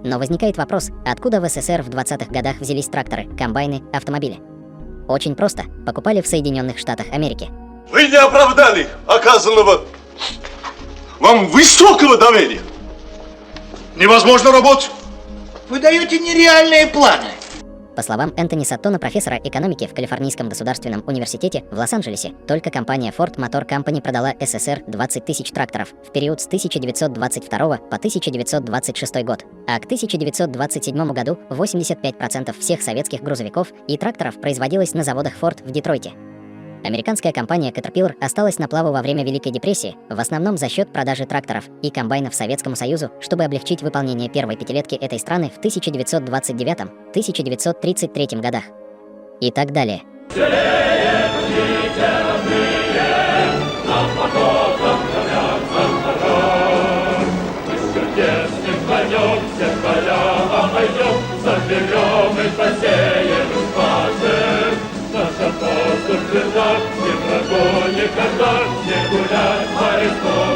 Но возникает вопрос, откуда в СССР в 20-х годах взялись тракторы, комбайны, автомобили? Очень просто. Покупали в Соединенных Штатах Америки. Вы не оправдали оказанного вам высокого доверия. Невозможно работать. Вы даете нереальные планы. По словам Энтони Саттона, профессора экономики в Калифорнийском государственном университете в Лос-Анджелесе, только компания Ford Motor Company продала СССР 20 тысяч тракторов в период с 1922 по 1926 год. А к 1927 году 85% всех советских грузовиков и тракторов производилось на заводах Ford в Детройте. Американская компания Caterpillar осталась на плаву во время Великой депрессии, в основном за счет продажи тракторов и комбайнов Советскому Союзу, чтобы облегчить выполнение первой пятилетки этой страны в 1929-1933 годах. И так далее. Наша поступь тверда, ни врагу никогда, не гулять по республике.